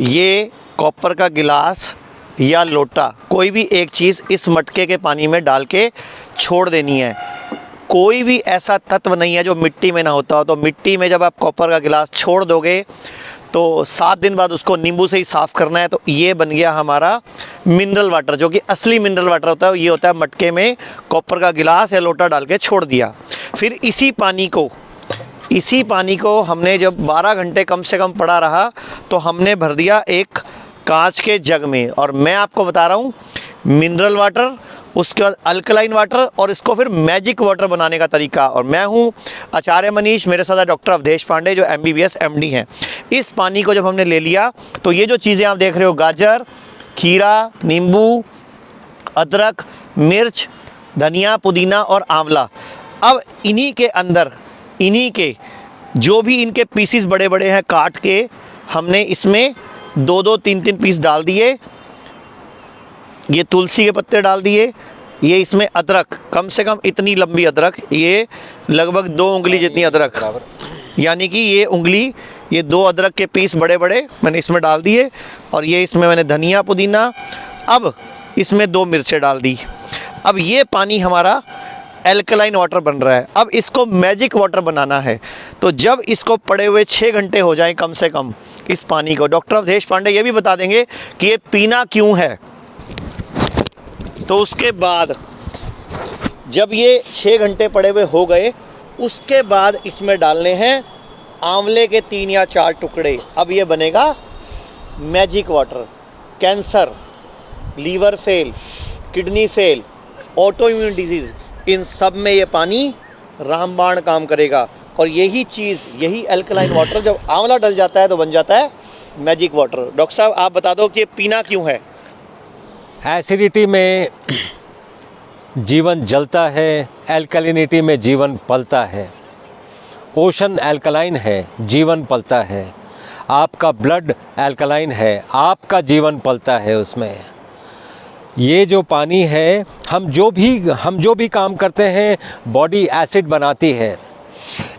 ये कॉपर का गिलास या लोटा, कोई भी एक चीज़ इस मटके के पानी में डाल के छोड़ देनी है। कोई भी ऐसा तत्व नहीं है जो मिट्टी में ना होता हो। तो मिट्टी में जब आप कॉपर का गिलास छोड़ दोगे तो 7 दिन बाद उसको नींबू से ही साफ़ करना है। तो ये बन गया हमारा मिनरल वाटर, जो कि असली मिनरल वाटर होता है। ये होता है मटके में कॉपर का गिलास या लोटा डाल के छोड़ दिया। फिर इसी पानी को हमने जब 12 घंटे कम से कम पड़ा रहा तो हमने भर दिया एक कांच के जग में। और मैं आपको बता रहा हूँ मिनरल वाटर, उसके बाद अल्कलाइन वाटर और इसको फिर मैजिक वाटर बनाने का तरीका। और मैं हूँ आचार्य मनीष, मेरे साथ डॉक्टर अवधेश पांडे जो MBBS MD हैं। इस पानी को जब हमने ले लिया तो ये जो चीज़ें आप देख रहे हो, गाजर, खीरा, नींबू, अदरक, मिर्च, धनिया, पुदीना और आंवला, अब इन्हीं के अंदर जो भी इनके पीसीस बड़े बड़े हैं काट के हमने इसमें 2-2, 3-3 पीस डाल दिए। ये तुलसी के पत्ते डाल दिए। ये इसमें अदरक, कम से कम इतनी लंबी अदरक, ये लगभग 2 उंगली जितनी अदरक, यानी कि ये उंगली, ये 2 अदरक के पीस बड़े बड़े मैंने इसमें डाल दिए। और ये इसमें मैंने धनिया, पुदीना, अब इसमें 2 मिर्चें डाल दी। अब ये पानी हमारा एल्कलाइन वाटर बन रहा है। अब इसको मैजिक वाटर बनाना है। तो जब इसको पड़े हुए 6 घंटे हो जाएं कम से कम इस पानी को, डॉक्टर अवधेश पांडे ये भी बता देंगे कि ये पीना क्यों है। तो उसके बाद जब ये 6 घंटे पड़े हुए हो गए, उसके बाद इसमें डालने हैं आंवले के 3 या 4 टुकड़े। अब ये बनेगा magic water. Cancer, liver fail, kidney fail, auto immune disease, इन सब में ये पानी रामबाण काम करेगा। और यही अल्कलाइन वाटर जब आंवला डल जाता है तो बन जाता है मैजिक वाटर। डॉक्टर साहब आप बता दो कि ये पीना क्यों है। एसिडिटी में जीवन जलता है, एल्कलिनिटी में जीवन पलता है। ओशन एल्कलाइन है, जीवन पलता है। आपका ब्लड एल्कलाइन है, आपका जीवन पलता है उसमें। ये जो पानी है, हम जो भी काम करते हैं बॉडी एसिड बनाती है।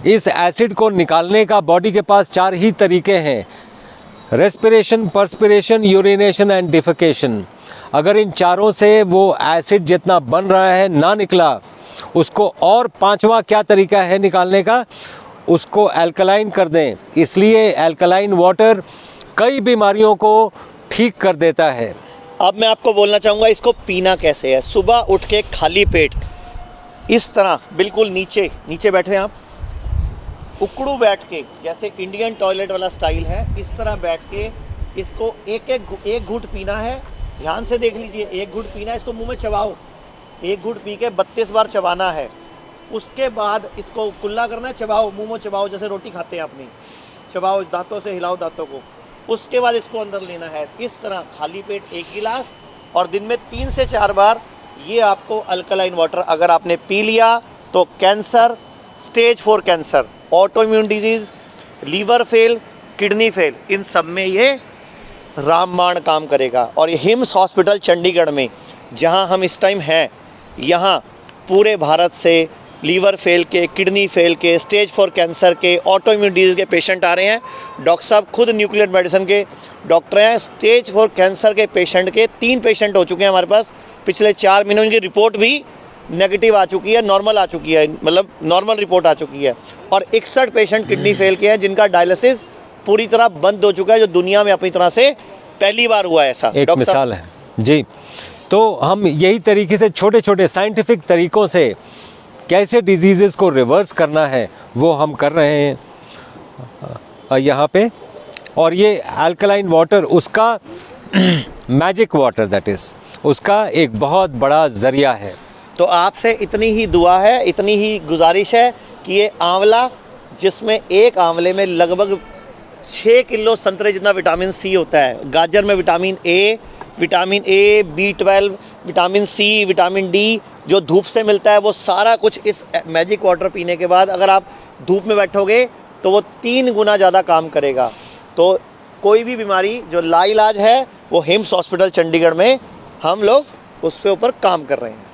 इस एसिड को निकालने का बॉडी के पास 4 ही तरीके हैं: respiration, perspiration, urination and defecation. अगर इन चारों से वो एसिड जितना बन रहा है ना निकला, उसको और 5वां क्या तरीका है निकालने का, उसको एल्कलाइन कर दें। इसलिए एल्कलाइन वाटर कई बीमारियों को ठीक कर देता है। अब मैं आपको बोलना चाहूँगा इसको पीना कैसे है। सुबह उठ के खाली पेट इस तरह बिल्कुल नीचे बैठे आप, उकड़ू बैठ के, जैसे इंडियन टॉयलेट वाला स्टाइल है, इस तरह बैठ के इसको एक घूंट पीना है। ध्यान से देख लीजिए, 1 घूंट पीना है। इसको मुंह में चबाओ, 1 घूंट पी के 32 बार चबाना है। उसके बाद इसको कुल्ला करना है, चबाओ, मुंह में चबाओ, जैसे रोटी खाते हैं अपनी, चबाओ, दांतों से हिलाओ दांतों को। उसके बाद इसको अंदर लेना है इस तरह खाली पेट 1 गिलास, और दिन में 3 से 4 बार ये आपको अल्कलाइन वाटर अगर आपने पी लिया तो cancer, stage 4 cancer, auto immune disease, liver fail, kidney fail, इन सब में ये रामबाण काम करेगा। और ये हिम्स हॉस्पिटल चंडीगढ़ में जहां हम इस टाइम हैं, यहां पूरे भारत से लीवर फेल के, किडनी फेल के, स्टेज 4 कैंसर के, ऑटो इम्यून डिजीज़ के पेशेंट आ रहे हैं। डॉक्टर साहब खुद न्यूक्लियर मेडिसिन के डॉक्टर हैं। स्टेज 4 कैंसर के पेशेंट के 3 पेशेंट हो चुके हैं हमारे पास पिछले 4 महीनों। की रिपोर्ट भी नेगेटिव आ चुकी है, नॉर्मल आ चुकी है, मतलब नॉर्मल रिपोर्ट आ चुकी है। और 61 पेशेंट किडनी फेल के हैं जिनका डायलिसिस पूरी तरह बंद हो चुका है, जो दुनिया में अपनी तरह से पहली बार हुआ है। ऐसा एक मिसाल है जी। तो हम यही तरीके से छोटे छोटे साइंटिफिक तरीकों से कैसे डिजीज़ेस को रिवर्स करना है वो हम कर रहे हैं यहाँ पे। और ये अल्कलाइन वाटर उसका मैजिक वाटर, दैट इज़ उसका एक बहुत बड़ा ज़रिया है। तो आपसे इतनी ही दुआ है, इतनी ही गुजारिश है कि ये आंवला, जिसमें एक आंवले में लगभग 6 किलो संतरे जितना विटामिन सी होता है, गाजर में vitamin A, B12, vitamin C, vitamin D जो धूप से मिलता है, वो सारा कुछ इस मैजिक वाटर पीने के बाद अगर आप धूप में बैठोगे तो वो 3 गुना ज़्यादा काम करेगा। तो कोई भी बीमारी जो लाइलाज है वो हिम्स हॉस्पिटल चंडीगढ़ में हम लोग उस पे ऊपर काम कर रहे हैं।